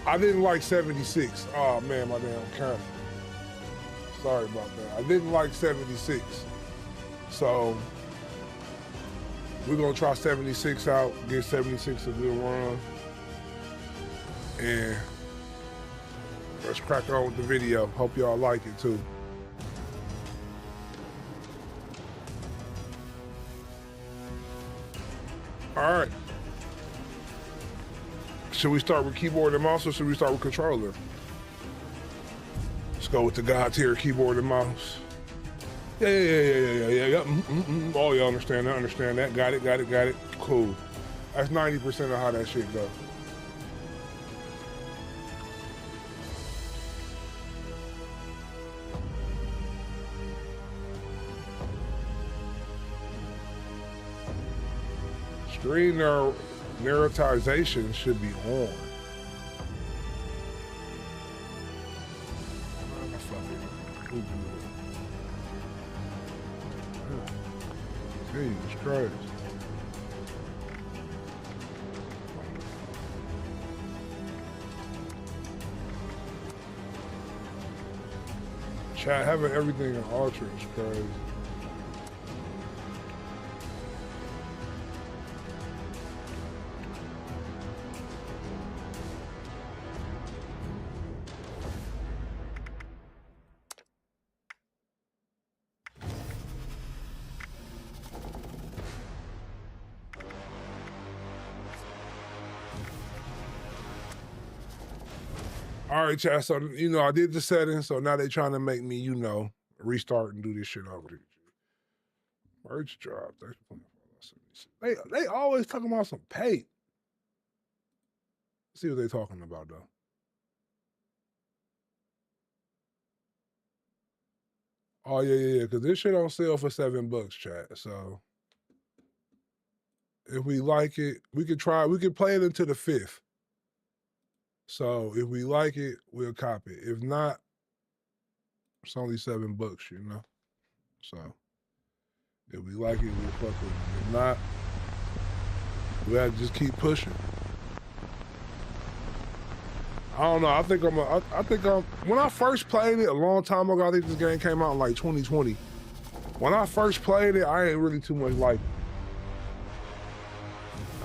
I didn't like 76. Oh man, my damn camera. Sorry about that. I didn't like 76. So we're gonna try 76 out, give 76 a good run. And let's crack on with the video. Hope y'all like it too. All right. Should we start with keyboard and mouse or should we start with controller? Let's go with the God tier keyboard and mouse. Yeah. Oh, you understand that. Got it. Cool. That's 90% of how that shit goes. Screen narrowization should be on. Jesus Christ. Chat, having everything in Ultra is crazy. All right, chat. So, I did the settings. So now they're trying to make me, restart and do this shit over again. Merge drop. Thanks for playing. They always talking about some pay. Let's see what they're talking about, though. Oh, yeah. Because this shit on sale for $7, chat. So if we like it, we could play it into the 5th. So if we like it, we'll copy it. If not, it's only $7, So if we like it, we'll fuck with it. If not, we have to just keep pushing. I don't know. I think when I first played it a long time ago, I think this game came out in like 2020. When I first played it, I ain't really too much like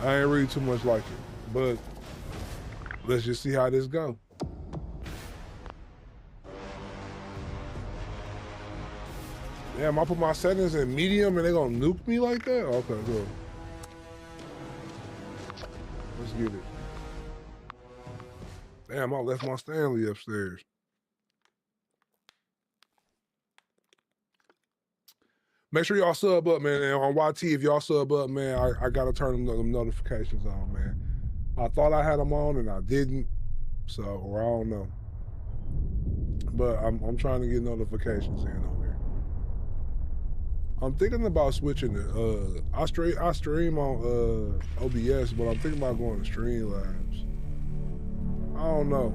it. But let's just see how this go. Damn, I put my settings in medium and they gonna nuke me like that? Okay, good. Let's get it. Damn, I left my Stanley upstairs. Make sure y'all sub up, man. And on YT, if y'all sub up, man, I gotta turn them notifications on, man. I thought I had them on and I didn't, or I don't know. But I'm trying to get notifications in on there. I'm thinking about switching to, I stream on OBS, but I'm thinking about going to Streamlabs. I don't know,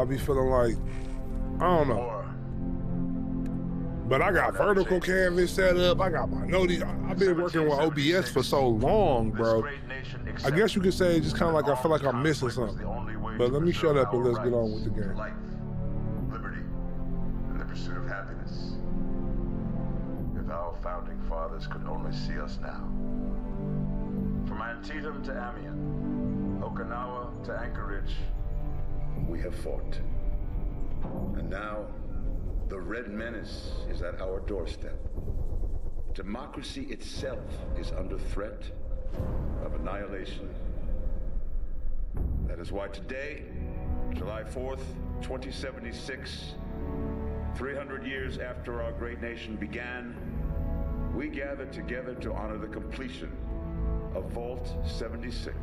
I be feeling like, I don't know. But I got vertical canvas set up, I got my notice. I've been working with OBS for so long, bro. I guess you could say it's just kind of like I feel like I'm missing something. But let me shut up and let's get on with the game. Life, liberty, and the pursuit of happiness. If our founding fathers could only see us now. From Antietam to Amiens, Okinawa to Anchorage, we have fought. And now, the Red Menace is at our doorstep. Democracy itself is under threat of annihilation. That is why today, July 4th, 2076, 300 years after our great nation began, we gather together to honor the completion of Vault 76.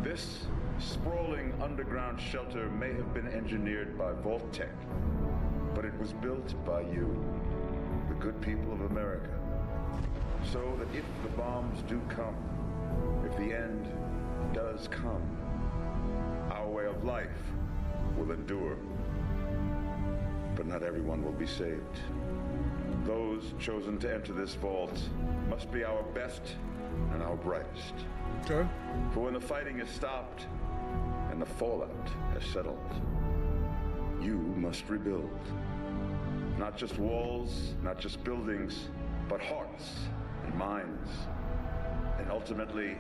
This sprawling underground shelter may have been engineered by Vault Tech, but it was built by you, the good people of America, so that if the bombs do come, if the end does come, our way of life will endure. But not everyone will be saved. Those chosen to enter this vault must be our best and our brightest. Okay. For when the fighting is stopped and the fallout has settled. You must rebuild. Not just walls, not just buildings, but hearts and minds, and ultimately,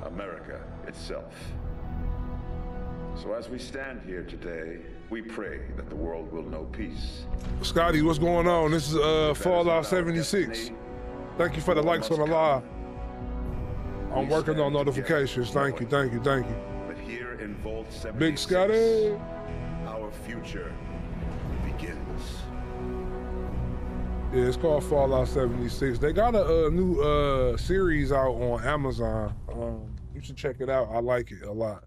America itself. So as we stand here today, we pray that the world will know peace. Scotty, what's going on? This is Fallout 76. Thank you for the likes on the live. I'm working on notifications. Thank you. But here in Vault 76, Big Scotty. our future begins. Yeah, it's called Fallout 76. They got a new series out on Amazon. You should check it out. I like it a lot.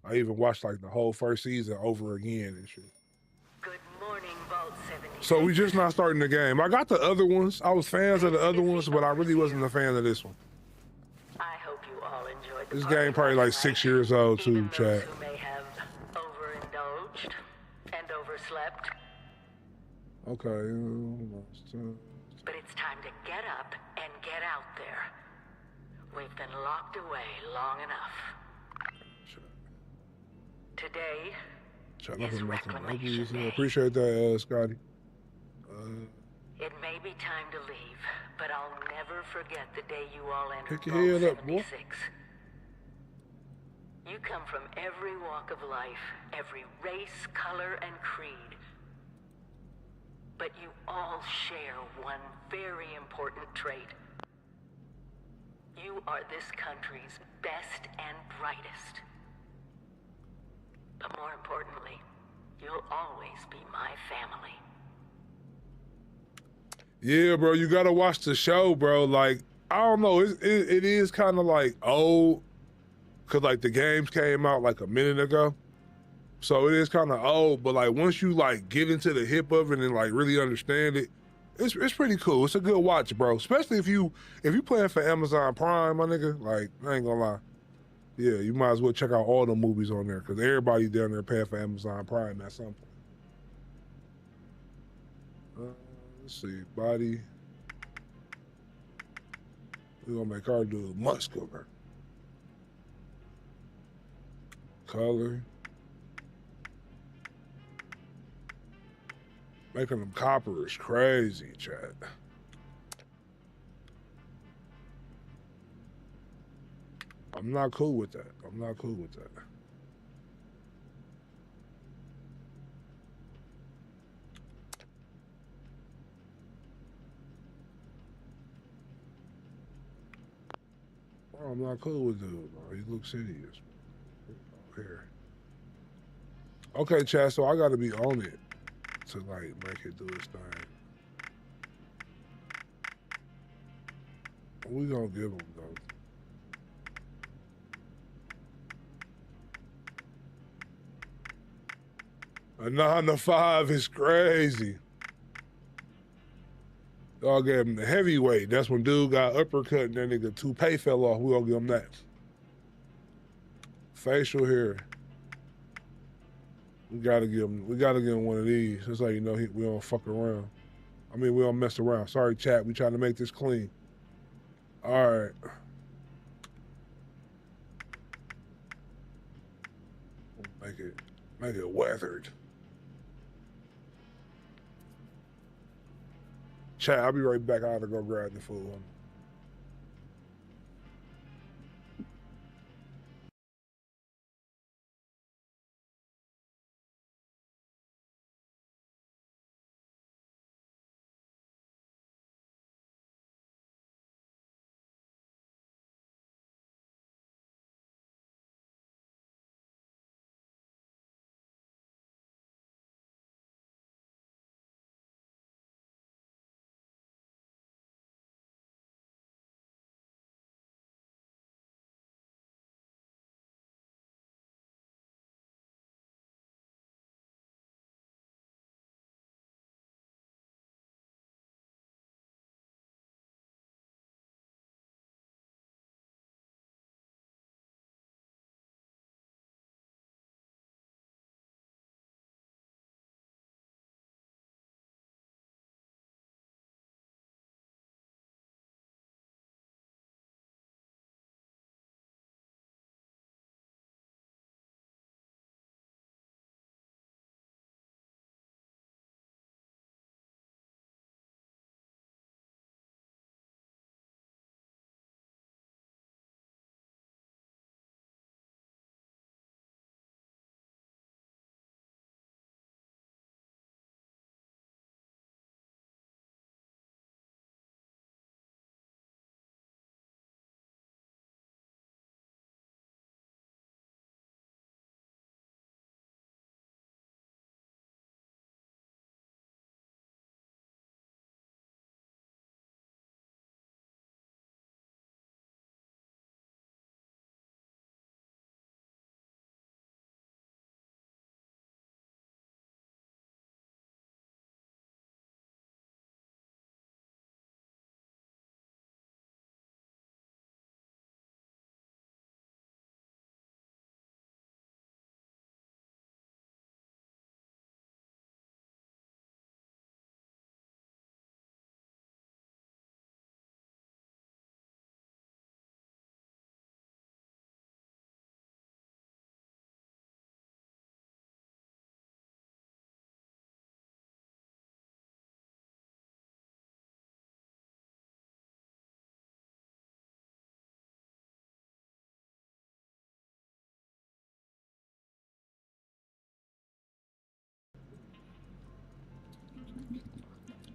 I even watched like the whole first season over again and shit. Good morning, Vault 76. So we just not starting the game. I got the other ones. I was fans of the other ones, but I really wasn't a fan of this one. I hope you all enjoyed the This party game probably last like 6 night, years old too, even those Chad. who may have overindulged and overslept. Okay. But it's time to get up and get out there. We've been locked away long enough. Today is reclamation day. Appreciate that, Scotty. It may be time to leave, but I'll never forget the day you all entered Pick your Vault head up, boy. 76. You come from every walk of life, every race, color, and creed. But you all share one very important trait. You are this country's best and brightest. But more importantly, you'll always be my family. Yeah, bro, you gotta watch the show, bro. Like, I don't know, it is kind of like old, cause like the games came out like a minute ago, so it is kind of old. But like once you like get into the hip of it and like really understand it, it's pretty cool. It's a good watch, bro. Especially if you playing for Amazon Prime, my nigga. Like, I ain't gonna lie. Yeah, you might as well check out all the movies on there because everybody down there paying for Amazon Prime at some point. Let's see, body. We're gonna make our dude muscular. Color. Making them copper is crazy, chat. I'm not cool with that. I'm not cool with that. Oh, I'm not cool with dude, bro. He looks hideous. Here. Okay, chat, so I gotta be on it to like make it do its thing. We gonna give him though. A 9 to 5 is crazy. Y'all gave him the heavyweight. That's when dude got uppercut and that nigga toupee fell off. We gonna give him that. Facial hair. We gotta give him one of these. That's how you know we don't fuck around. I mean, we don't mess around. Sorry, chat. We trying to make this clean. All right. Make it weathered. Chat, I'll be right back. I gotta go grab the food.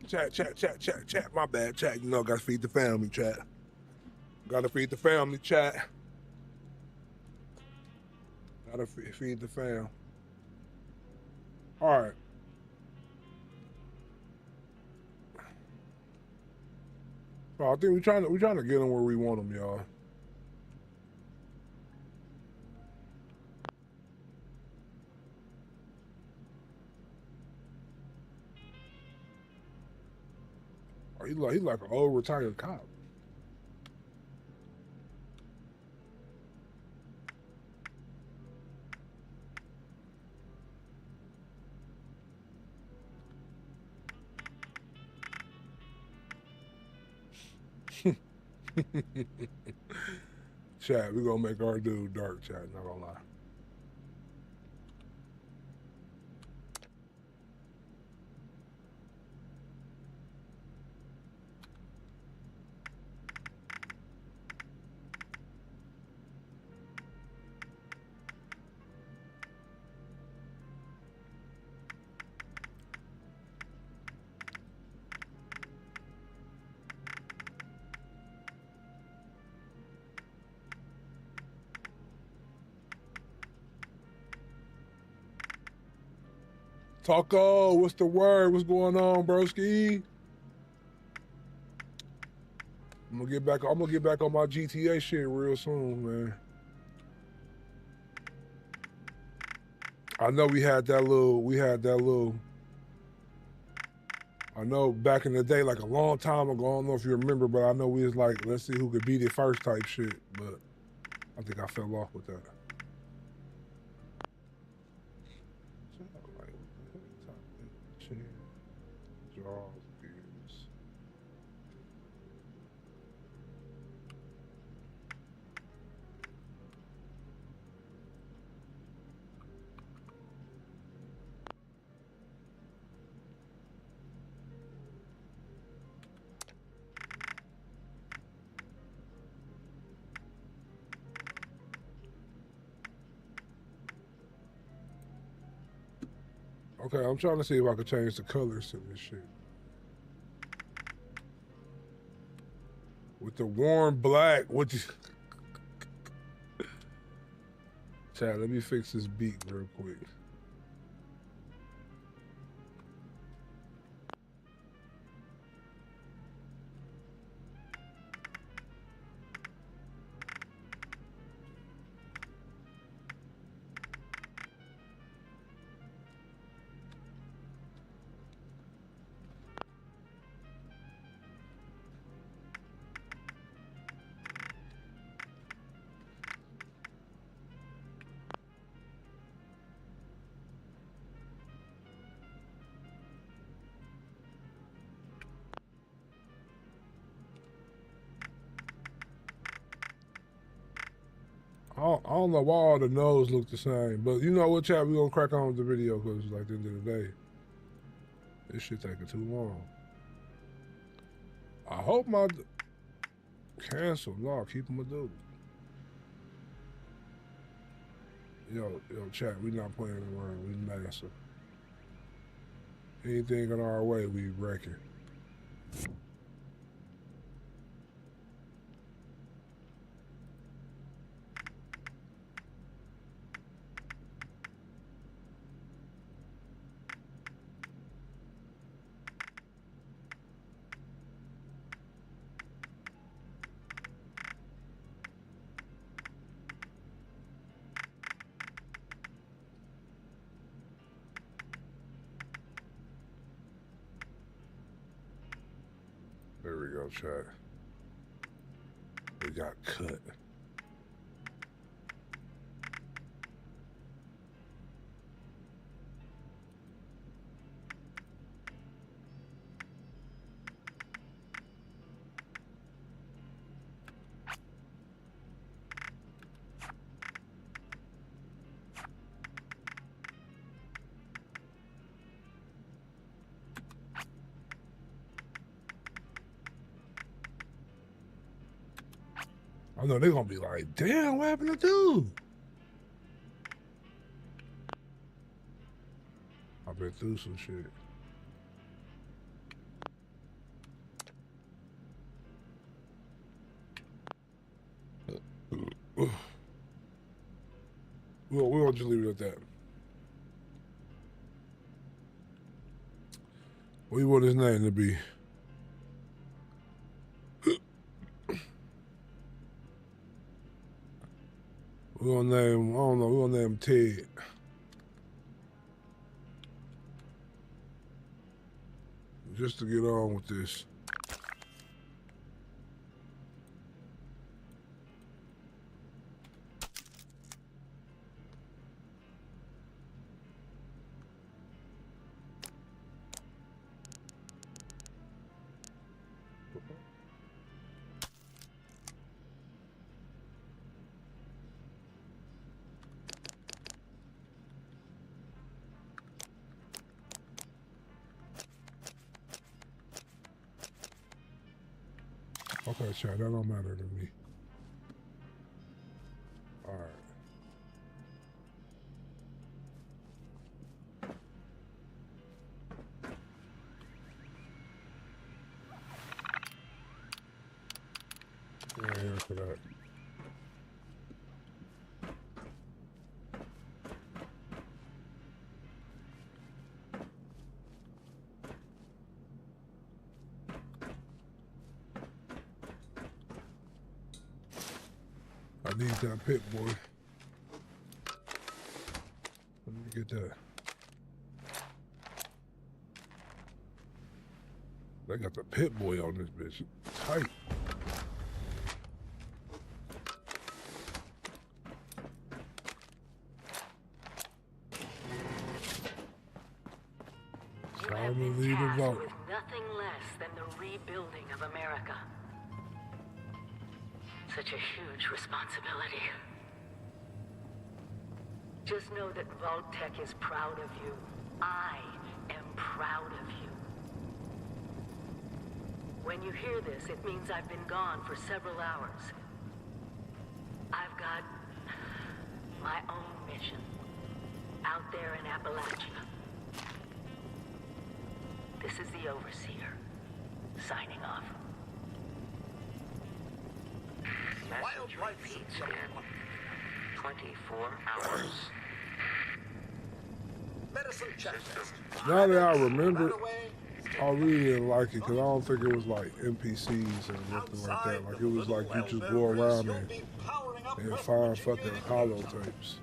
Chat. My bad, chat. You know, gotta feed the family, chat. Gotta feed the family, chat. Gotta feed the fam. All right. So I think we're trying to get them where we want them, y'all. Oh, he like an old retired cop. Chat, we gonna make our dude dark, chat, not gonna lie. Taco, what's the word? What's going on, broski? I'm gonna get back on my GTA shit real soon, man. I know we had that little I know back in the day, like a long time ago, I don't know if you remember, but I know we was like, let's see who could beat it first type shit, but I think I fell off with that. Okay, I'm trying to see if I can change the colors to this shit. With the warm black, what you... Chat, let me fix this beat real quick. I don't know why all the nose look the same, but you know what, chat? We gonna crack on with the video because, like, at the end of the day, this shit taking too long. I hope my cancel. No, keep them a dude. Yo, chat. We not playing around. We massive. Anything in our way, we wrecking. There we go, chat. We got cut. I know they're gonna be like, damn, what happened to dude? I've been through some shit. just leave it at that. What do you want his name to be? We're gonna name, I don't know, we're gonna name him Ted. Just to get on with this. Okay, chat, that don't matter to me. All right. Yeah, here for that. I need that pit boy. Let me get that. They got the pit boy on this bitch. Tight. You have been tasked with nothing less than the rebuilding of America. Such a huge responsibility. Just know that Vault-Tec is proud of you. I am proud of you. When you hear this, it means I've been gone for several hours. I've got my own mission out there in Appalachia. This is the Overseer, signing off. Message repeats in 24 hours. Medicine checklist. Now that I remember, I really didn't like it because I don't think it was like NPCs or nothing like that. Like it was like you just go around and find fucking holotapes.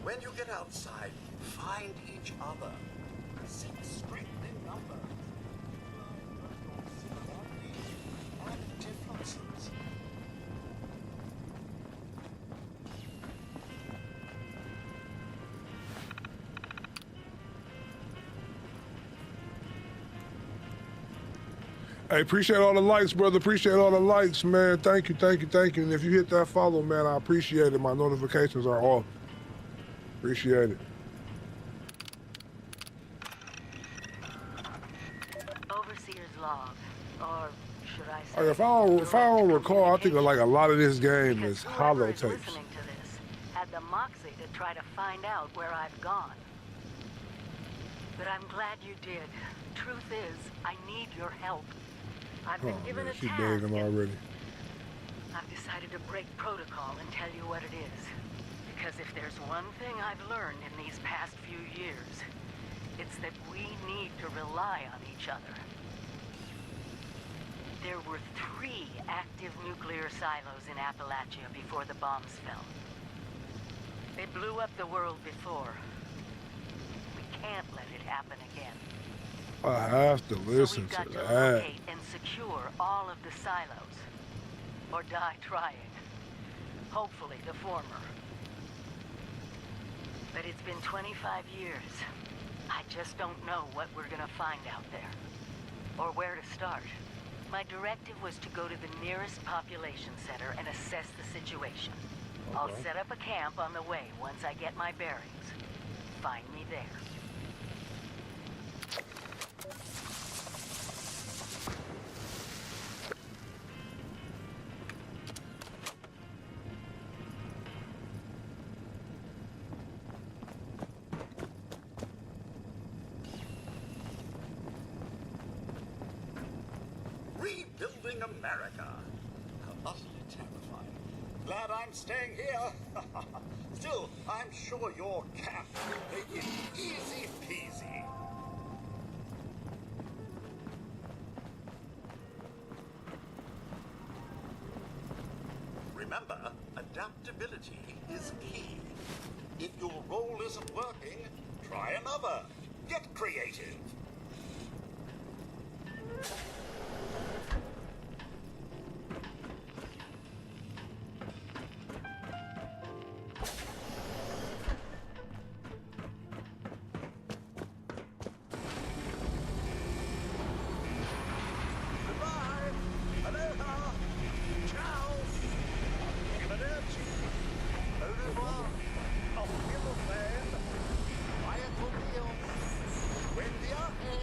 When you get outside, find each other. Seek strength in numbers. And differences. Hey, appreciate all the likes, brother. Appreciate all the likes, man. Thank you, thank you, thank you. And if you hit that follow, man, I appreciate it. My notifications are off. Appreciate it. Overseer's log, or should I say? Like if I don't recall, I think like a lot of this game is holotapes. Listening to this had the moxie to try to find out where I've gone. But I'm glad you did. Truth is, I need your help. I've been given a She's task. begging already. I've decided to break protocol and tell you what it is. Because if there's one thing I've learned in these past few years, it's that we need to rely on each other. There were 3 active nuclear silos in Appalachia before the bombs fell. They blew up the world before. We can't let it happen again. I have to listen so we've got to to that. locate and secure all of the silos. Or die trying. Hopefully the former. But it's been 25 years. I just don't know what we're gonna find out there. Or where to start. My directive was to go to the nearest population center and assess the situation. Okay. I'll set up a camp on the way once I get my bearings. Find me there. Rebuilding America. How utterly terrifying. Glad I'm staying here. Still, I'm sure your camp will make it easy peasy. Remember, adaptability is key. If your role isn't working, try another. Get creative. Goodbye. Aloha. Ciao. Arrivederci. Au revoir. Auf Wiedersehen. Vaya con Dios. Buen viaje.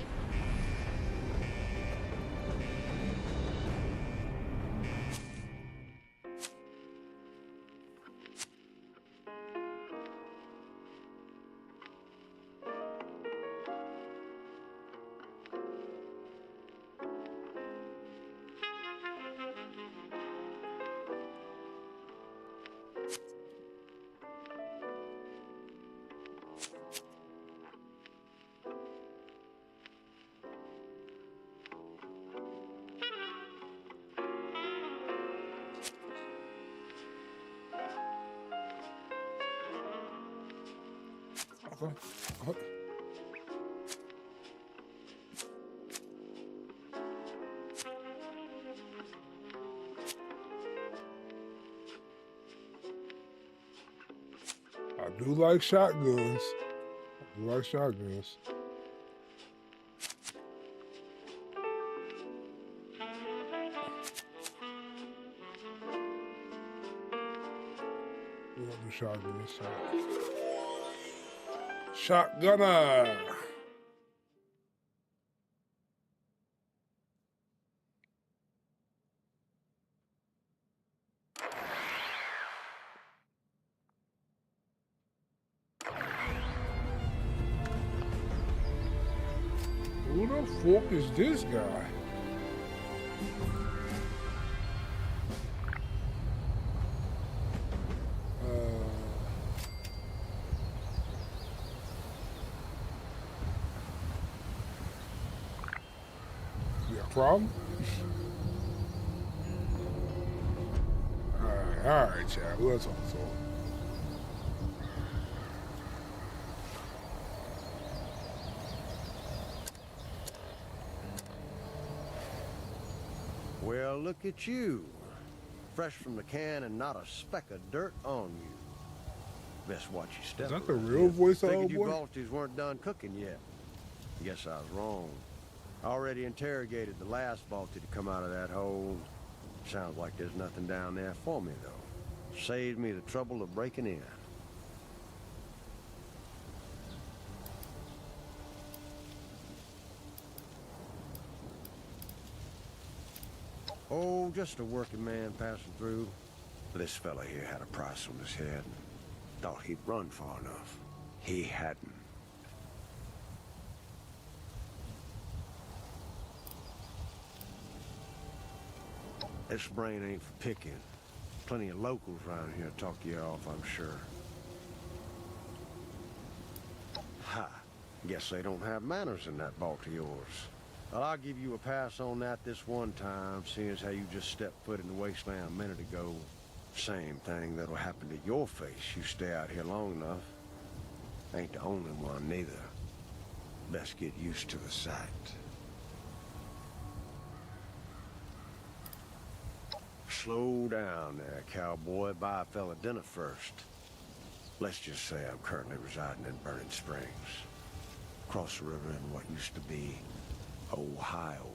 Okay. Okay. I do like shotguns. I do like shotguns. We're gonna do shotguns. Shotgunner. Who the fuck is this guy? Yeah, problem? Alright, Chad. What's on so? Well, look at you. Fresh from the can and not a speck of dirt on you. Best watch your step. Is that the around real here. voice of Figured old you boy? Balties weren't done cooking yet. Guess I was wrong. Already interrogated the last Balti to come out of that hole. Sounds like there's nothing down there for me, though. Saved me the trouble of breaking in. Oh, just a working man passing through. This fella here had a price on his head. Thought he'd run far enough. He hadn't. This brain ain't for picking. Plenty of locals around here to talk you off, I'm sure. Ha! Guess they don't have manners in that vault of yours. Well, I'll give you a pass on that this one time, seeing as how you just stepped foot in the wasteland a minute ago. Same thing that'll happen to your face. You stay out here long enough. Ain't the only one, neither. Best get used to the sight. Slow down there, cowboy. Buy a fella dinner first. Let's just say I'm currently residing in Burning Springs. Across the river in what used to be Ohio.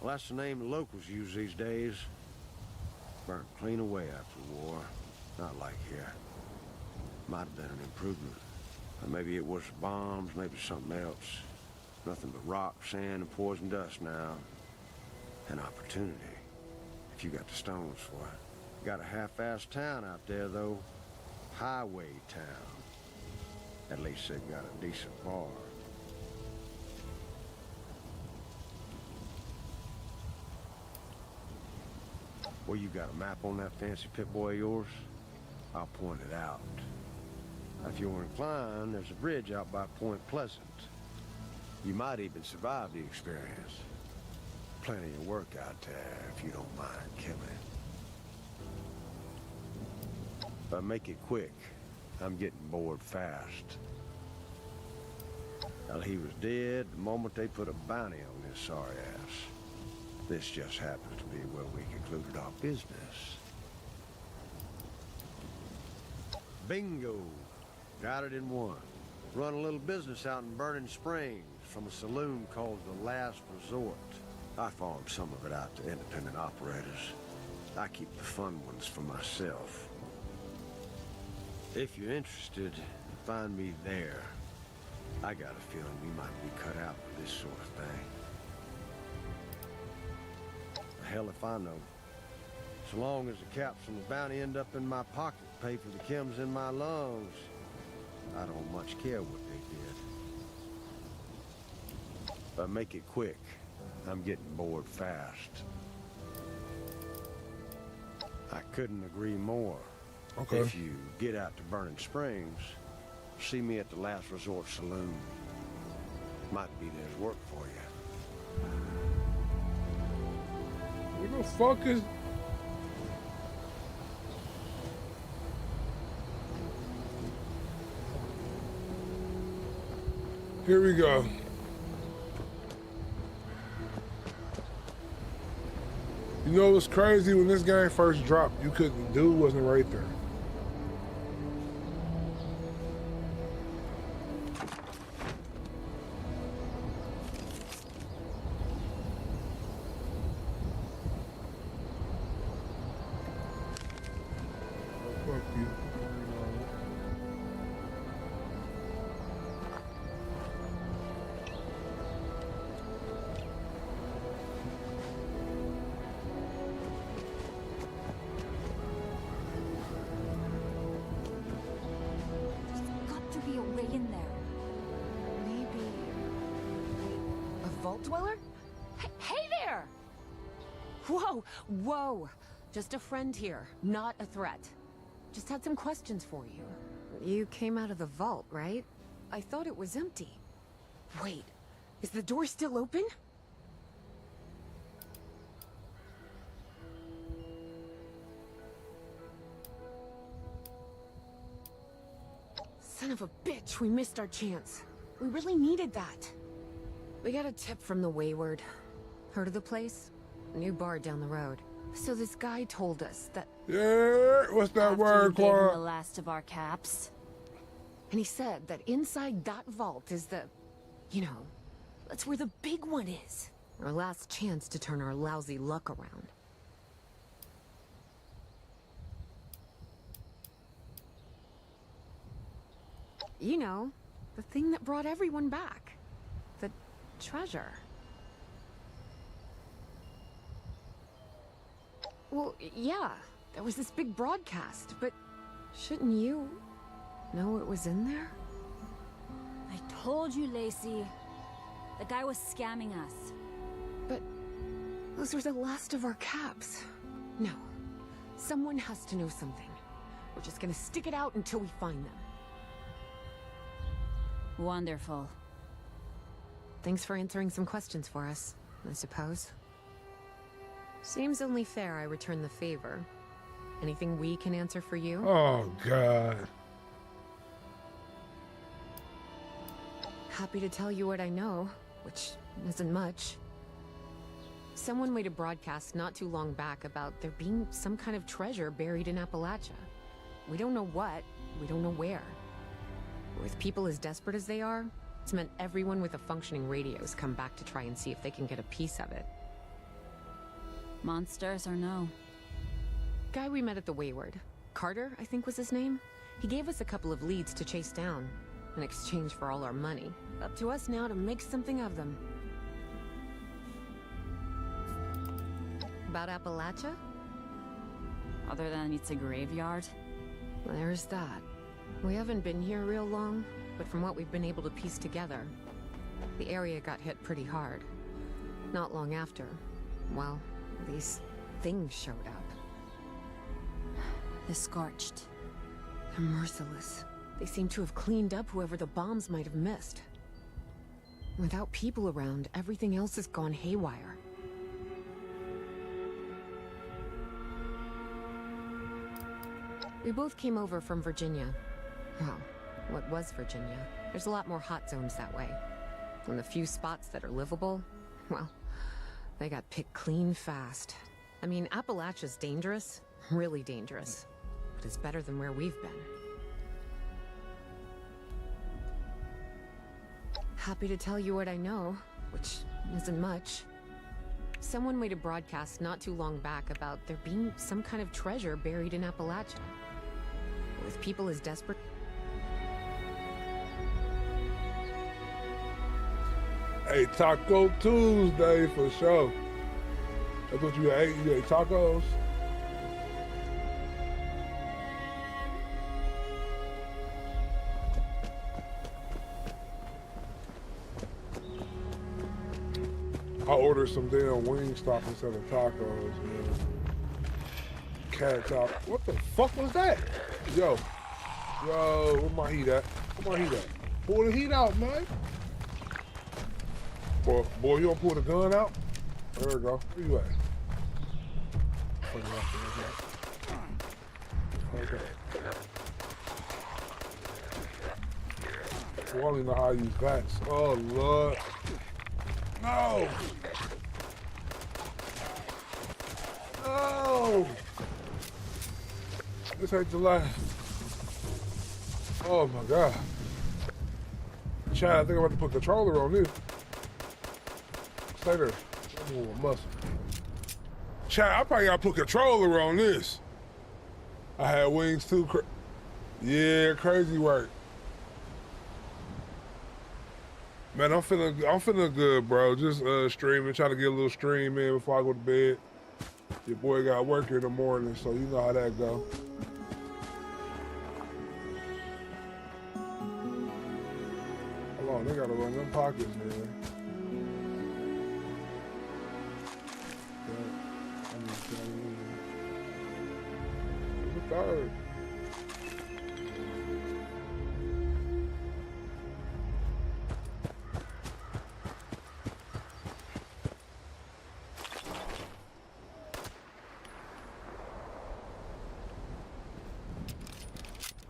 Well, that's the name the locals use these days. Burnt clean away after the war. Not like here. Might have been an improvement. Or maybe it was bombs, maybe something else. Nothing but rock, sand, and poison dust now. An opportunity. If you got the stones for it. Got a half-assed town out there, though. Highway town. At least they've got a decent bar. Well, you got a map on that fancy Pip-Boy of yours? I'll point it out. If you're inclined, there's a bridge out by Point Pleasant. You might even survive the experience. Plenty of work out there, if you don't mind killing. But make it quick. I'm getting bored fast. Well, he was dead the moment they put a bounty on his sorry ass. This just happens to be where we concluded our business. Bingo! Got it in one. Run a little business out in Burning Springs from a saloon called The Last Resort. I farm some of it out to independent operators. I keep the fun ones for myself. If you're interested, find me there. I got a feeling we might be cut out for this sort of thing. The hell if I know. So long as the caps from the bounty end up in my pocket, pay for the chems in my lungs, I don't much care what they did. But make it quick. I'm getting bored fast. I couldn't agree more. Okay. If you get out to Burning Springs, see me at the Last Resort Saloon. Might be there's work for you. What the fuck is... Here we go. You know what's crazy? When this game first dropped, you couldn't... Dude wasn't right there. Fuck you. Got to be a way in there. Maybe... a vault dweller? Hey there! Whoa, whoa. Just a friend here, not a threat. Just had some questions for you. You came out of the vault, right? I thought it was empty. Wait, is the door still open? Son of a bitch, we missed our chance. We really needed that. We got a tip from the Wayward. Heard of the place? New bar down the road. So this guy told us that, Yeah, what's that After you word, gave him the Quan? last of our caps. and he said that inside that vault is the, you know, that's where the big one is. Our last chance to turn our lousy luck around. You know, the thing that brought everyone back. The treasure. Well, yeah, there was this big broadcast, but shouldn't you know it was in there? I told you, Lacey. The guy was scamming us. But those were the last of our caps. No, someone has to know something. We're just gonna stick it out until we find them. Wonderful. Thanks for answering some questions for us, I suppose. Seems only fair I return the favor. Anything we can answer for you? Oh, God. Happy to tell you what I know, which isn't much. Someone made a broadcast not too long back about there being some kind of treasure buried in Appalachia. We don't know what, we don't know where. With people as desperate as they are, it's meant everyone with a functioning radio's come back to try and see if they can get a piece of it. Monsters or no? Guy we met at the Wayward. Carter, I think was his name. He gave us a couple of leads to chase down, in exchange for all our money. Up to us now to make something of them. About Appalachia? Other than it's a graveyard? There's that. We haven't been here real long, but from what we've been able to piece together, the area got hit pretty hard. Not long after, well, these things showed up. The Scorched. They're merciless. They seem to have cleaned up whoever the bombs might have missed. Without people around, everything else has gone haywire. We both came over from Virginia. Well, what was Virginia? There's a lot more hot zones that way. And the few spots that are livable, well, they got picked clean fast. I mean, Appalachia's dangerous, really dangerous. But it's better than where we've been. Happy to tell you what I know, which isn't much. Someone made a broadcast not too long back about there being some kind of treasure buried in Appalachia. With people as desperate... Hey, Taco Tuesday for sure. That's what you ate? You ate tacos? I ordered some damn Wingstop instead of tacos, man. Cat taco. What the fuck was that? Yo, where my heat at? Where my heat at? Pull the heat out, man. Boy, you don't pull the gun out? There we go. Where you at? Okay. I don't even know how to use bats. Oh, Lord. No! No! This ain't the last. Oh my God. Chad, I think I'm about to put controller on this. Stay there. Oh, muscle. Chad, I probably gotta put controller on this. I had wings too. Yeah, crazy work. Man, I'm feeling good, bro. Just streaming, trying to get a little stream in before I go to bed. Your boy got work in the morning, so you know how that go. Hold on, they gotta run them pockets, man. The third.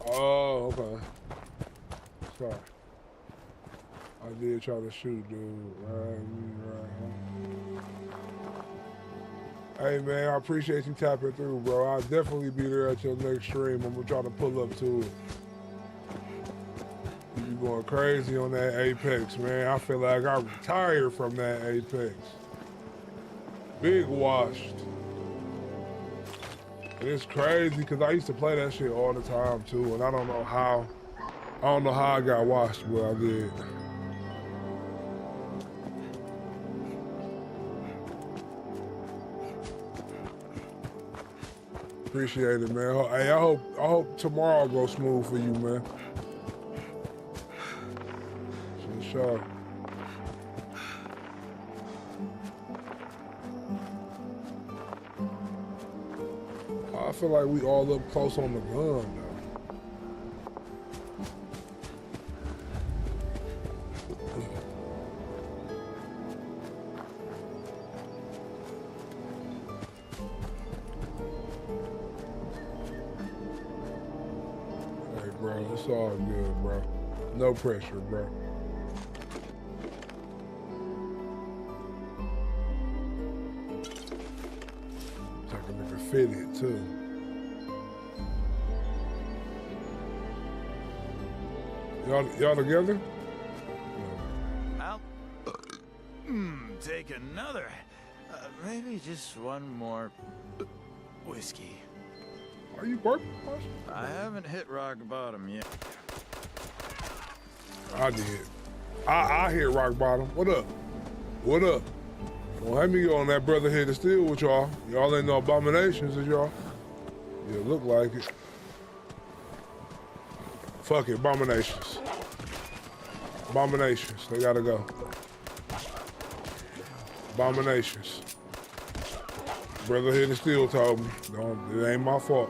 Oh, okay. Sorry. I did try to shoot, dude. Right. Hey, man, I appreciate you tapping through, bro. I'll definitely be there at your next stream. I'm gonna try to pull up to it. You going crazy on that Apex, man. I feel like I retired from that Apex. Big washed. And it's crazy because I used to play that shit all the time too, and I don't know how I got washed, but I did. Appreciate it, man. Hey, I hope tomorrow goes smooth for you, man. For sure. I feel like we all up close on the gun though. Hey, bro, it's all good, bro. No pressure, bro. Like a nigga fitted too. Y'all together? I'll take another. Maybe just one more whiskey. Are you burping? I haven't hit rock bottom yet. I did. I hit rock bottom. What up? What up? Don't have me go on that Brotherhood of Steel with y'all. Y'all ain't no abominations, is y'all? Yeah, look like it. Fuck it, abominations. Abominations, they gotta go. Abominations. Brotherhood of Steel told me, it ain't my fault.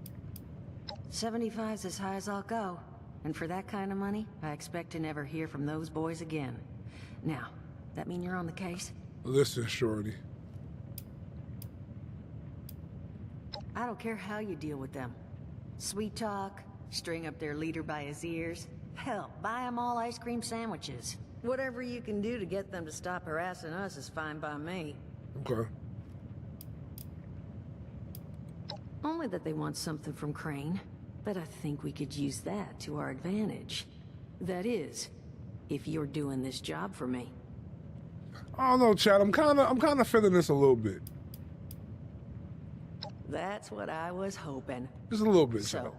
75's as high as I'll go. And for that kind of money, I expect to never hear from those boys again. Now, that mean you're on the case? Listen, shorty. I don't care how you deal with them. Sweet talk, string up their leader by his ears. Hell, buy them all ice cream sandwiches. Whatever you can do to get them to stop harassing us is fine by me. Okay. Only that they want something from Crane. But I think we could use that to our advantage. That is, if you're doing this job for me. I don't know, Chad. I'm kind of feeling this a little bit. That's what I was hoping. Just a little bit, So, Chad.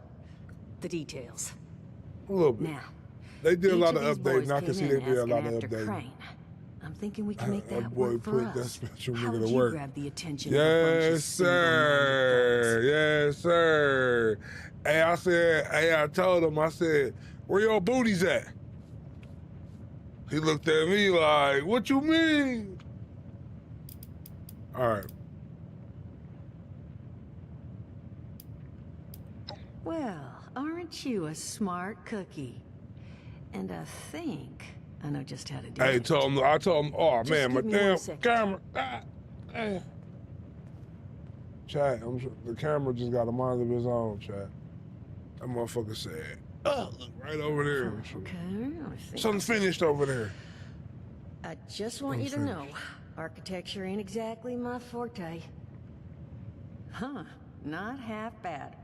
the details. A little bit. Now, They did a lot each of these boys updating. I can came see in they did a asking lot of after updating. Crane. I'm thinking we can make that That boy work for put that us. special How nigga would to you work. grab the attention of a bunch of Yes, single-minded sir. Yes, sir. Hey, I told him, I said, where your booties at? He looked at me like, what you mean? All right. Well, aren't you a smart cookie? And I think I know just how to do Hey, it. I told him, oh Just man, my give me 1 damn second. camera. Chad, the camera just got a mind of his own, Chad. That motherfucker said, look right over there. Okay, I think Something's finished over there. I just want you to know, architecture ain't exactly my forte. Huh, not half bad.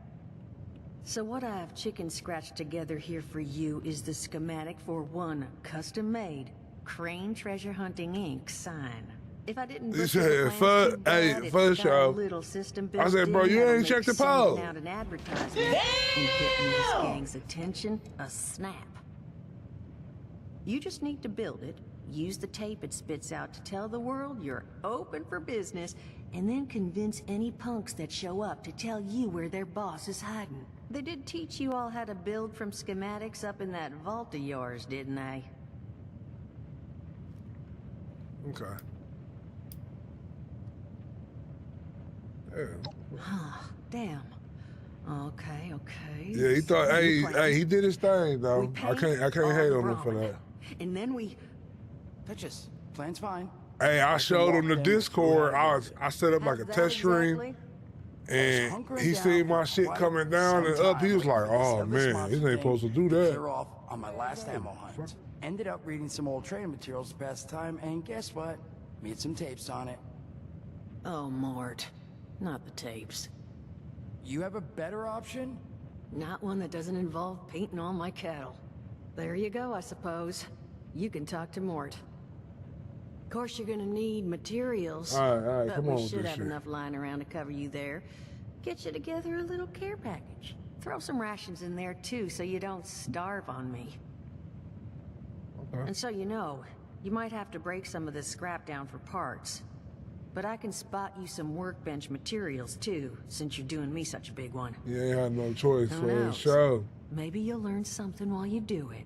So what I've chicken scratched together here for you is the schematic for one custom-made Crane Treasure Hunting Inc. sign. If I didn't He butcher the said, plans too bad, hey, it's first got a show. little system I built said, bro, in you that'll ain't make checked the sending poll. out an advertisement and getting this gang's attention a snap. You just need to build it, use the tape it spits out to tell the world you're open for business, and then convince any punks that show up to tell you where their boss is hiding. They did teach you all how to build from schematics up in that vault of yours, didn't they? Okay. Yeah. Huh, damn. Okay. Yeah, he thought, hey, he did his thing though. We I can't all hate the on him for brawn. that. And then we... Duchess, plan's fine. Hey, I showed him the Discord. I set up like a How's that test stream, exactly? and he seen my shit coming down and up. He was like, "Oh man, this ain't supposed to do that." Clear off on my last ammo hunt. Ended up reading some old training materials to pass the time, and guess what? Made some tapes on it. Oh, Mort. Not the tapes. You have a better option? Not one that doesn't involve painting all my cattle. There you go, I suppose. You can talk to Mort. Of course, you're gonna need materials. All right, but come on we with should this have shit. enough lying around to cover you there. Get you together a little care package. Throw some rations in there too, so you don't starve on me. Okay. And so you know, you might have to break some of this scrap down for parts. But I can spot you some workbench materials too, since you're doing me such a big one. You ain't had no choice Who for the knows? show. Maybe you'll learn something while you do it.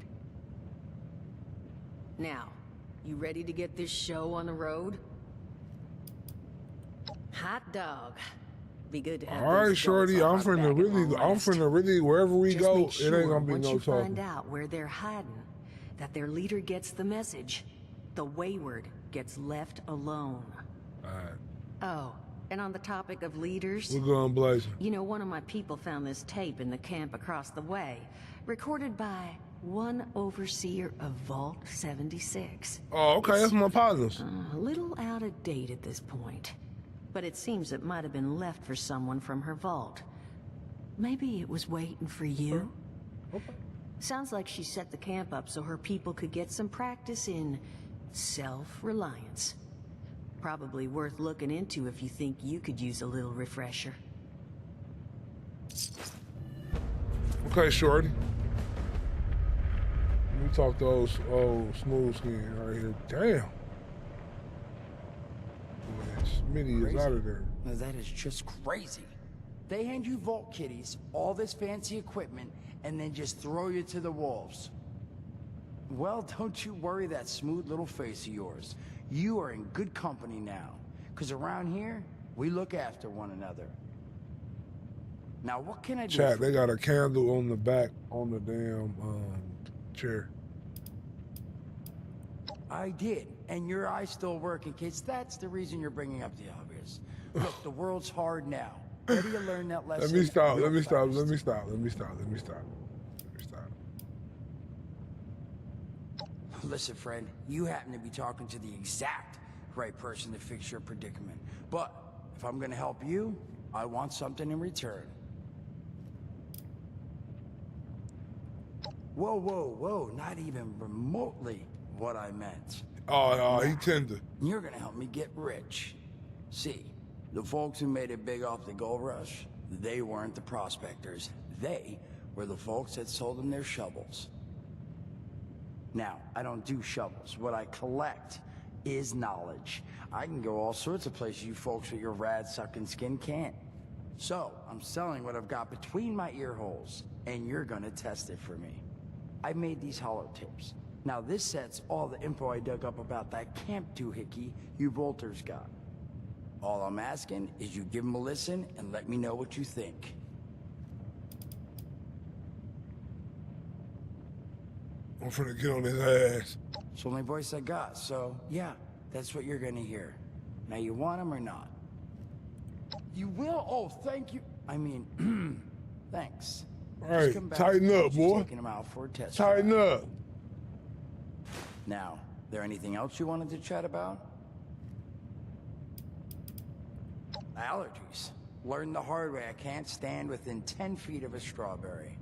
Now, you ready to get this show on the road? Hot dog. Be good to have All right, these shorty, adults I'm off our back finna at long last. really, wherever we Just go, make it sure ain't gonna be once no you talking. find out where they're hiding, that their leader gets the message. The wayward gets left alone. All right, Oh, and on the topic of leaders, we're going blazing. you know, one of my people found this tape in the camp across the way, recorded by one overseer of Vault 76. Oh, okay, that's my partners. A little out of date at this point, but it seems it might have been left for someone from her vault. Maybe it was waiting for you? Okay. Sounds like she set the camp up so her people could get some practice in self-reliance. Probably worth looking into if you think you could use a little refresher. Okay, shorty. Let me talk to old smooth skin right here. Damn. Man, Smitty is out of there. Now that is just crazy. They hand you vault kitties, all this fancy equipment, and then just throw you to the wolves. Well, don't you worry that smooth little face of yours. You are in good company now. Because around here, we look after one another. Now, what can I do? Chat, they got a candle on the back on the damn chair. I did, and your eye's still working, kids. That's the reason you're bringing up the obvious. Look, the world's hard now. Ready to learn that lesson? Let me stop. real Let me stop. fast. Let me stop. Let me stop. Let me stop. Let me stop. Listen, friend, you happen to be talking to the exact right person to fix your predicament. But if I'm gonna help you, I want something in return. Whoa, whoa, whoa, not even remotely what I meant. Oh, he tender. You're gonna help me get rich. See, the folks who made it big off the gold rush, they weren't the prospectors. They were the folks that sold them their shovels. Now, I don't do shovels. What I collect is knowledge. I can go all sorts of places you folks with your rad-sucking skin can't. So, I'm selling what I've got between my ear holes, and you're gonna test it for me. I made these holotapes. Now this set's all the info I dug up about that camp doohickey you Volters got. All I'm asking is you give them a listen and let me know what you think. I'm finna get on his ass. It's the only voice I got, so yeah, that's what you're gonna hear. Now you want him or not? You will? Oh, thank you. I mean, thanks. All right, tighten up, boy. Taking him out for a test. Tighten up. Now, there anything else you wanted to chat about? Allergies. Learned the hard way I can't stand within 10 feet of a strawberry.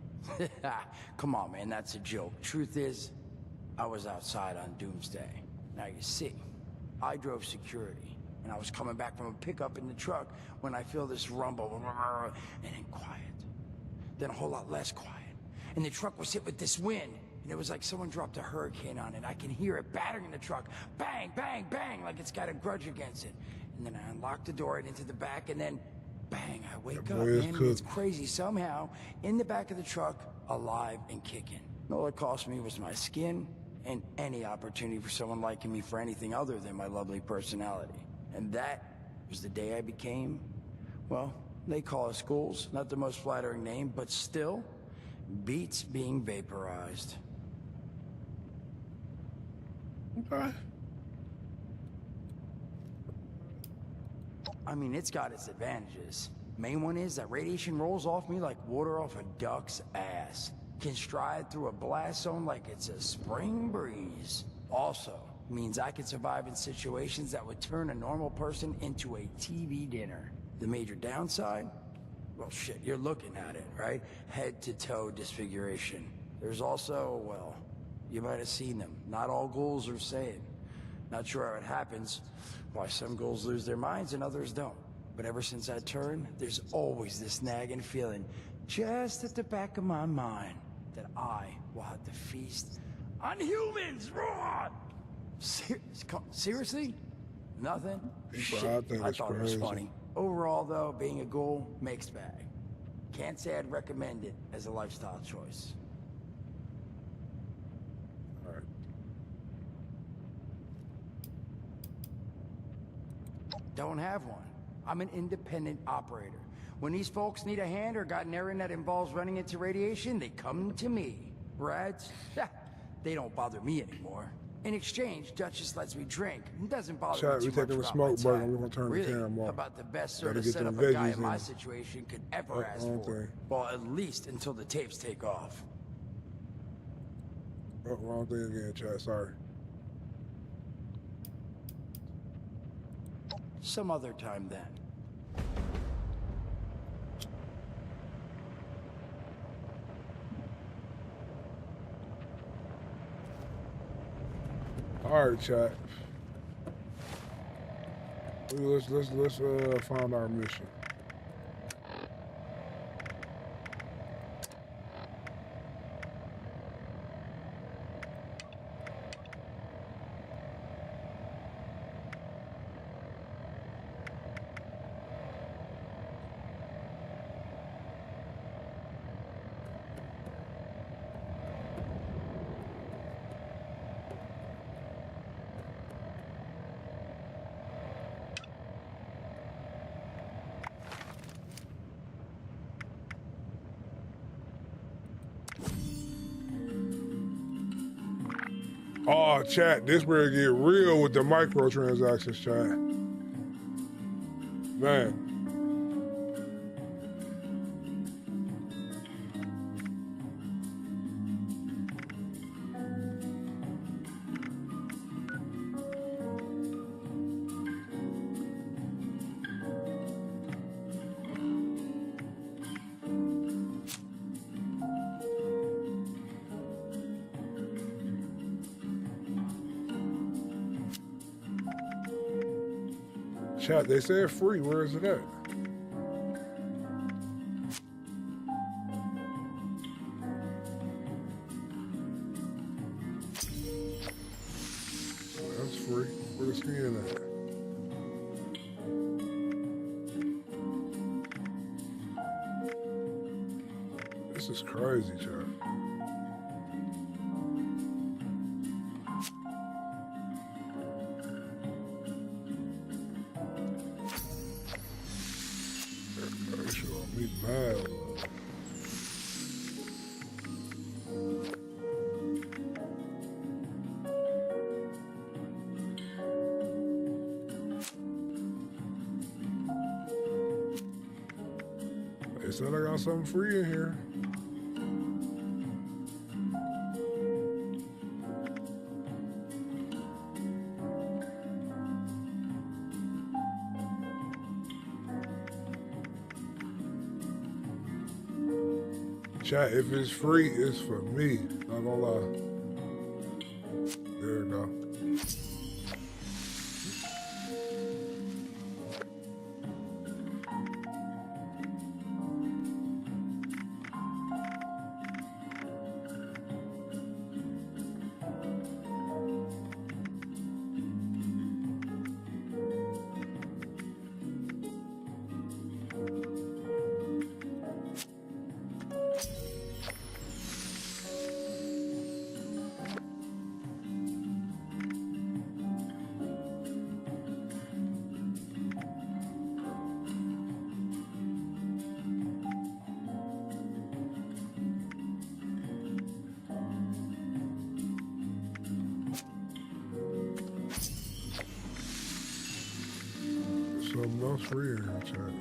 Come on, man, that's a joke. Truth is, I was outside on Doomsday. Now you see, I drove security, and I was coming back from a pickup in the truck when I feel this rumble, and then quiet. Then a whole lot less quiet. And the truck was hit with this wind, and it was like someone dropped a hurricane on it. I can hear it battering the truck. Bang, bang, bang, like it's got a grudge against it. And then I unlocked the door and into the back, and then bang, I wake up, man, and it's crazy. Somehow, in the back of the truck, alive and kicking. All it cost me was my skin and any opportunity for someone liking me for anything other than my lovely personality. And that was the day I became, well, they call us ghouls, not the most flattering name, but still, beats being vaporized. Okay. I mean, it's got its advantages. Main one is that radiation rolls off me like water off a duck's ass. Can stride through a blast zone like it's a spring breeze. Also, means I can survive in situations that would turn a normal person into a TV dinner. The major downside? Well, shit, you're looking at it, right? Head to toe disfiguration. There's also, well, you might have seen them. Not all ghouls are sane. Not sure how it happens, why some ghouls lose their minds and others don't. But ever since I turned, there's always this nagging feeling, just at the back of my mind, that I will have to feast on humans, raw! Seriously? Nothing? Shit, I thought it was funny. Overall, though, being a ghoul, mixed bag. Can't say I'd recommend it as a lifestyle choice. All right. Don't have one. I'm an independent operator. When these folks need a hand or got an errand that involves running into radiation, they come to me. Rats? They don't bother me anymore. In exchange, Duchess lets me drink. It doesn't bother Chat, me we too taking a much about smoke my break. time. I'm gonna turn Really, the camera off. about the best Gotta sort of get them setup a guy veggies in my in. situation could ever ask wrong for. thing. Well, at least until the tapes take off. Oh, wrong thing again, chat. Sorry. Some other time then. All right, chat. Let's find our mission. Oh, chat, this where it get real with the microtransactions, chat. Man. Chat, they said free. Where is it at? That's free. Where the skin at? This is crazy, chat. They said I got something free in here. Chat, if it's free, it's for me. Not gonna lie. There we go. Something else free in here, chat.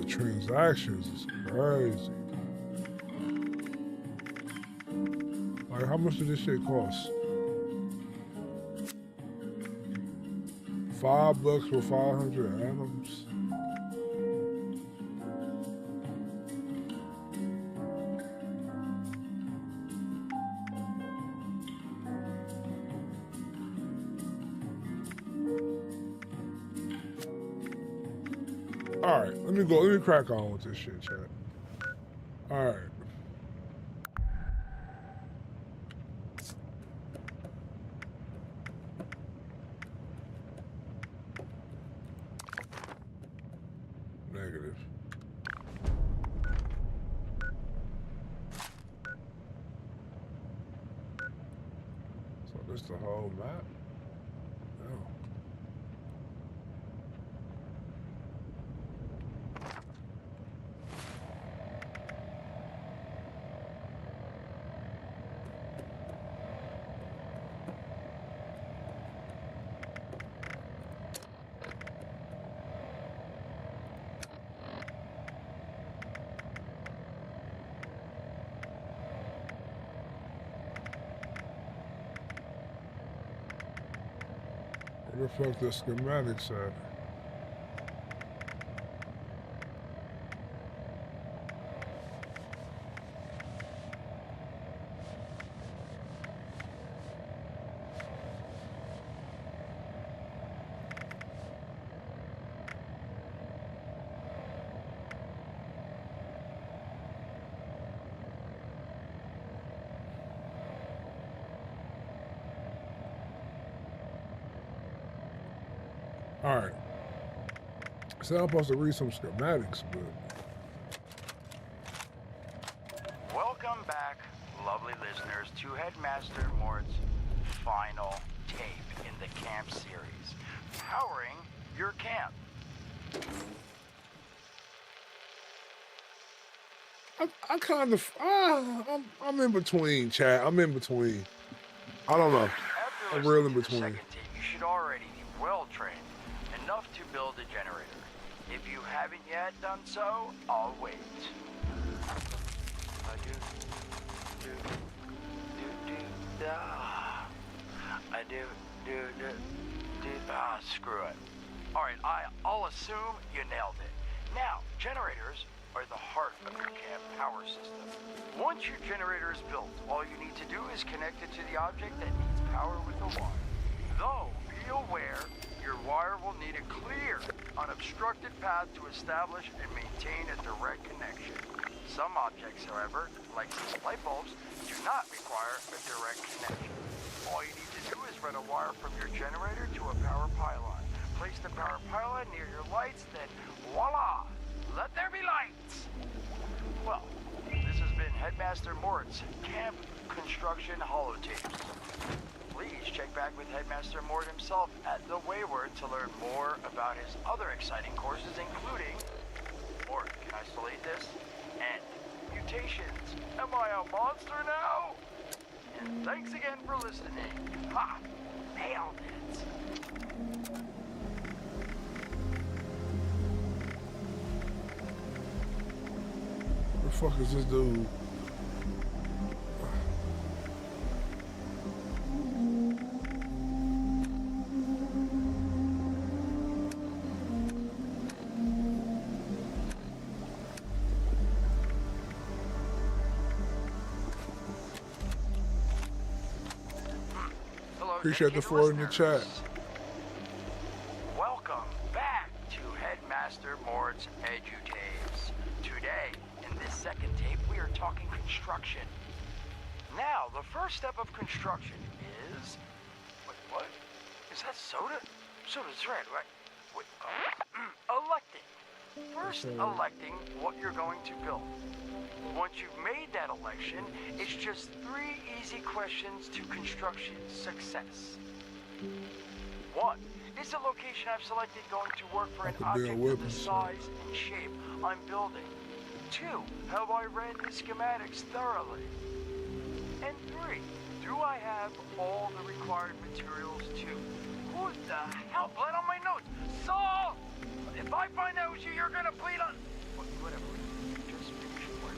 Transactions is crazy. Like, how much did this shit cost? $5 for 500 atoms. All right, let me crack on with this shit, chat. All right. Negative. So this the whole map? No. Where the fuck the schematics at? All right. So I'm supposed to read some schematics, but Welcome back, lovely listeners, to Headmaster Mort's final tape in the camp series, powering your camp. I kind of I'm in between, chat. I'm in between. I don't know. After I'm real in listening to the between. second tape, you should already be well trained, enough to build a generator. If you haven't yet done so, I'll wait. Screw it. Alright, I'll assume you nailed it. Now, generators are the heart of your camp power system. Once your generator is built, all you need to do is connect it to the object that needs power with a wire. Though, be aware, your wire will need a clear, unobstructed path to establish and maintain a direct connection. Some objects, however, like these light bulbs, do not require a direct connection. All you need to do is run a wire from your generator to a power pylon. Place the power pylon near your lights, then voila! Let there be lights! Well, this has been Headmaster Mort's Camp Construction Holotapes. Please check back with Headmaster Mort himself at the Wayward to learn more about his other exciting courses, including... Mort, can I still eat this? And mutations. Am I a monster now? And thanks again for listening. Ha! Nailed it! Where the fuck is this dude? Appreciate the floor in the chat. Welcome back to Headmaster Mort's EduTapes. Today, in this second tape, we are talking construction. Now, the first step of construction is... Wait, what? Is that soda? Soda's red, right? Wait, electing. First, electing what you're going to build. Once you've made that election, it's just 3 easy questions to construction success. 1. Is the location I've selected going to work for an object of the size and shape I'm building? 2. Have I read the schematics thoroughly? And 3. Do I have all the required materials too? What the hell? Blood on my notes! Saul! If I find out it was you, you're gonna bleed on... Whatever. Just finish work.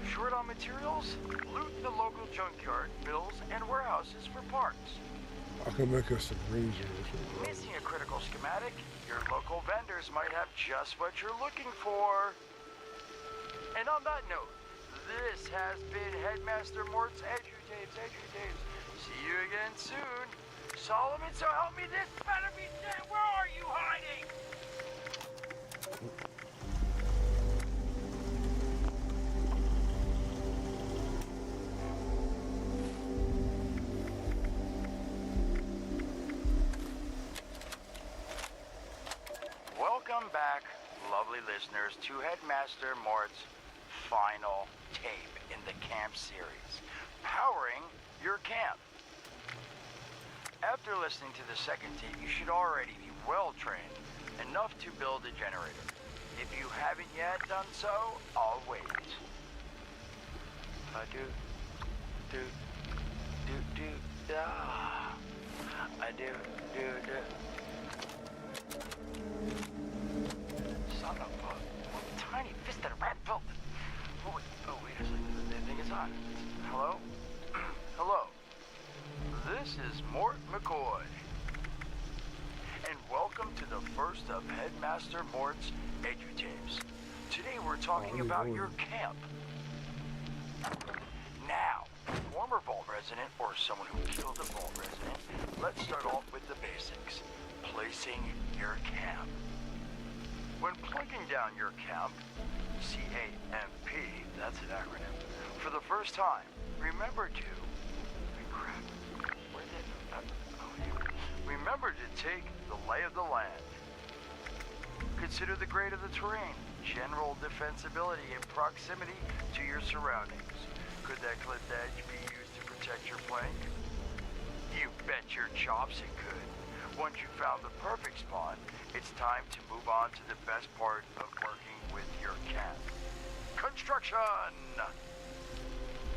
Short on materials? Loot the local junkyard, mills, and warehouses for parts. I can make us some rangers. Missing a critical schematic? Your local vendors might have just what you're looking for. And on that note, this has been Headmaster Mort's EduTapes. See you again soon. Solomon, so help me, this better be dead. Where are you hiding? Welcome back, lovely listeners, to Headmaster Mort's final tape in the camp series, powering your camp. After listening to the second tape, you should already be well trained, enough to build a generator. If you haven't yet done so, I'll wait. Son of a tiny fisted rat built. Oh wait a second. I think it's on. Hello? Hello. This is Mort McCoy. And welcome to the first of Headmaster Mort's EduTapes. Today we're talking about your camp. Now, former Vault resident or someone who killed a Vault resident, let's start off with the basics. Placing your camp. When plugging down your camp, C-A-M-P, that's an acronym, for the first time, remember to... Remember to take the lay of the land. Consider the grade of the terrain, general defensibility, and proximity to your surroundings. Could that cliff edge be used to protect your flank? You bet your chops it could. Once you've found the perfect spawn, it's time to move on to the best part of working with your camp. Construction!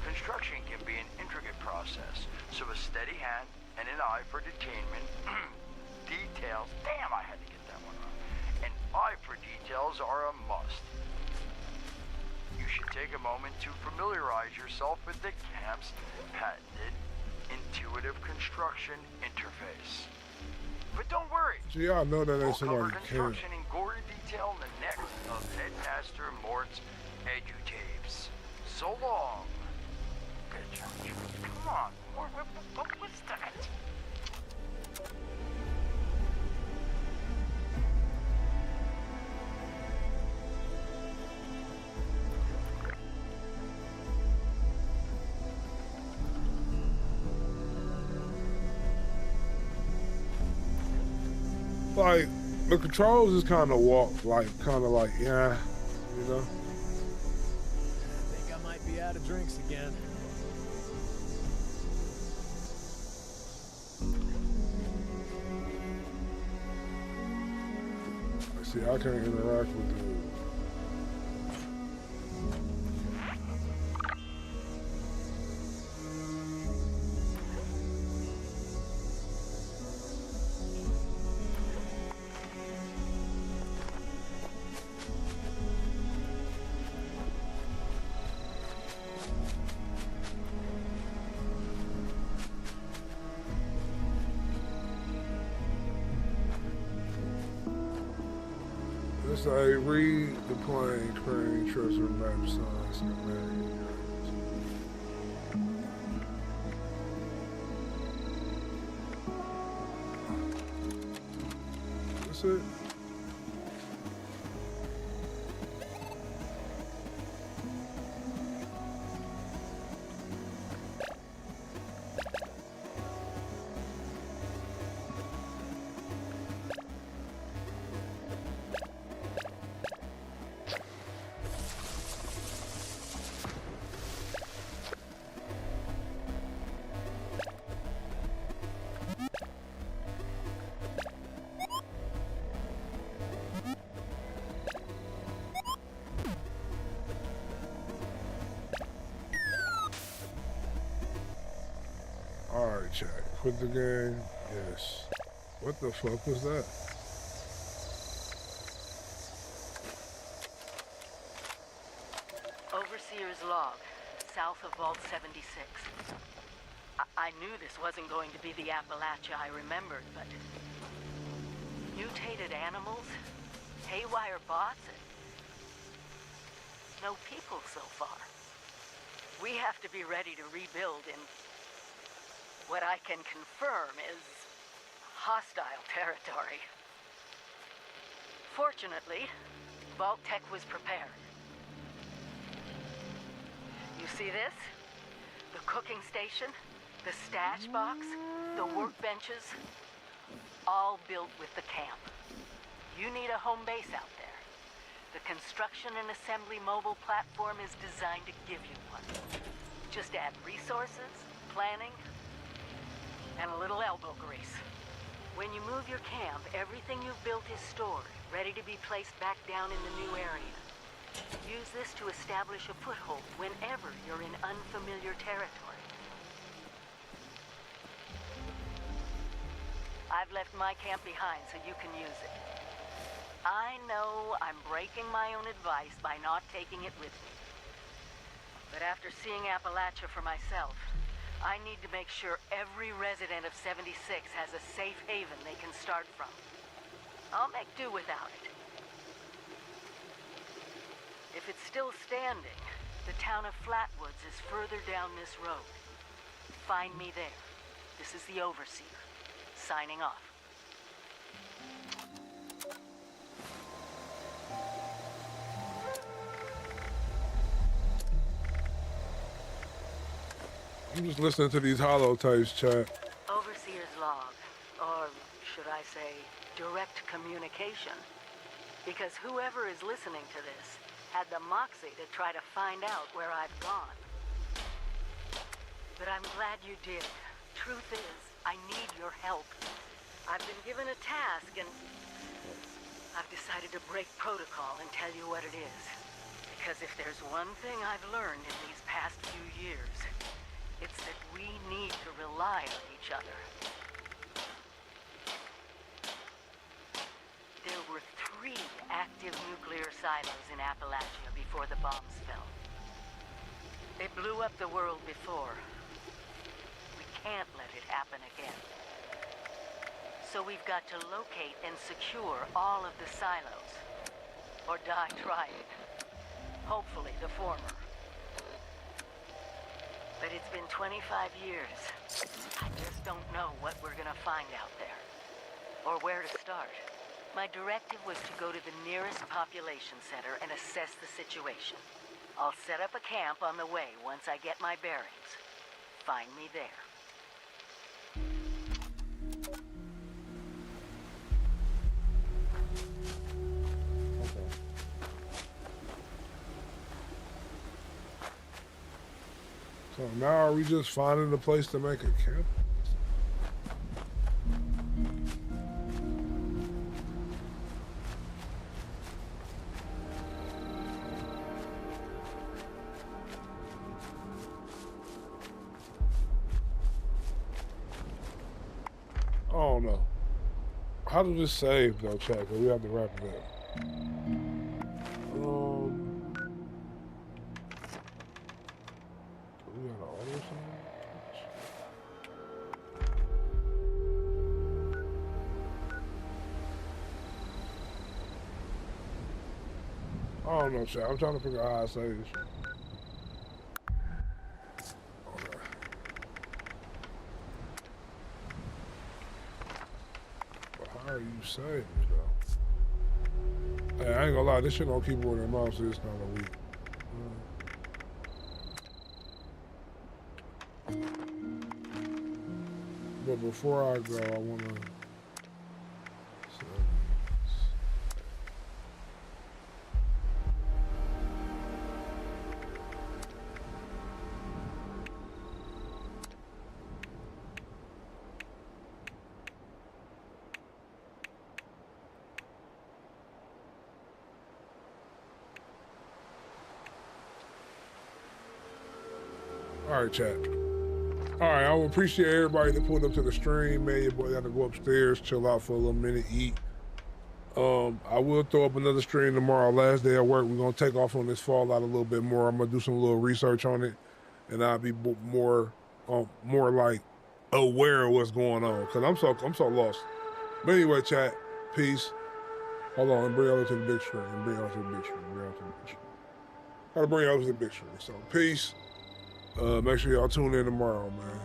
Construction can be an intricate process, so a steady hand and an eye for detainment, details, damn, I had to get that one wrong. An eye for details are a must. You should take a moment to familiarize yourself with the camp's patented intuitive construction interface. But don't worry. So y'all know that We'll ain't cover somebody can. construction in gory detail in the next of Headmaster Mort's edutapes. So long. Come on, what was that? Like, the controls is kind of like, yeah, you know? I think I might be out of drinks again. See, I can't interact with the... This a read the plane, crane, treasure map, signs, schematic. That's it. Alright, chat. Quit the game. Yes. What the fuck was that? Overseer's log, south of Vault 76. I knew this wasn't going to be the Appalachia I remembered, but... mutated animals, haywire bots, and... no people so far. We have to be ready to rebuild in... what I can confirm is... hostile territory. Fortunately, Vault Tech was prepared. You see this? The cooking station, the stash box, the workbenches, all built with the camp. You need a home base out there. The construction and assembly mobile platform is designed to give you one. Just add resources, planning, and a little elbow grease. When you move your camp, everything you've built is stored, ready to be placed back down in the new area. Use this to establish a foothold whenever you're in unfamiliar territory. I've left my camp behind so you can use it. I know I'm breaking my own advice by not taking it with me. But after seeing Appalachia for myself, I need to make sure every resident of 76 has a safe haven they can start from. I'll make do without it. If it's still standing, the town of Flatwoods is further down this road. Find me there. This is the Overseer, signing off. I'm just listening to these hollow tapes, chat. Overseer's log, or say, direct communication. Because whoever is listening to this had the moxie to try to find out where I've gone. But I'm glad you did. Truth is, I need your help. I've been given a task and I've decided to break protocol and tell you what it is. Because if there's one thing I've learned in these past few years, it's that we need to rely on each other. There were 3 active nuclear silos in Appalachia before the bombs fell. They blew up the world before. We can't let it happen again. So we've got to locate and secure all of the silos. Or die trying. Hopefully the former. But it's been 25 years. I just don't know what we're gonna find out there. Or where to start. My directive was to go to the nearest population center and assess the situation. I'll set up a camp on the way once I get my bearings. Find me there. So now are we just finding a place to make a camp? I don't know. How does this save though, chat? 'Cause we have to wrap it up. We got an auto save? I don't know, chat. I'm trying to figure out how I save this shit. Okay. But how are you saving though? Hey, I ain't gonna lie, this shit on keyboard and mouse is kind of weak. But before I go, I wanna. All right, chat. All right, I would appreciate everybody that pulled up to the stream, man. Your boy got to go upstairs, chill out for a little minute, eat. I will throw up another stream tomorrow, last day of work. We're gonna take off on this Fallout a little bit more. I'm gonna do some little research on it, and I'll be more like aware of what's going on, cause I'm so lost. But anyway, chat, peace. Hold on, bring y'all to the big screen. Gotta bring y'all to the big screen. So peace. Make sure y'all tune in tomorrow, man.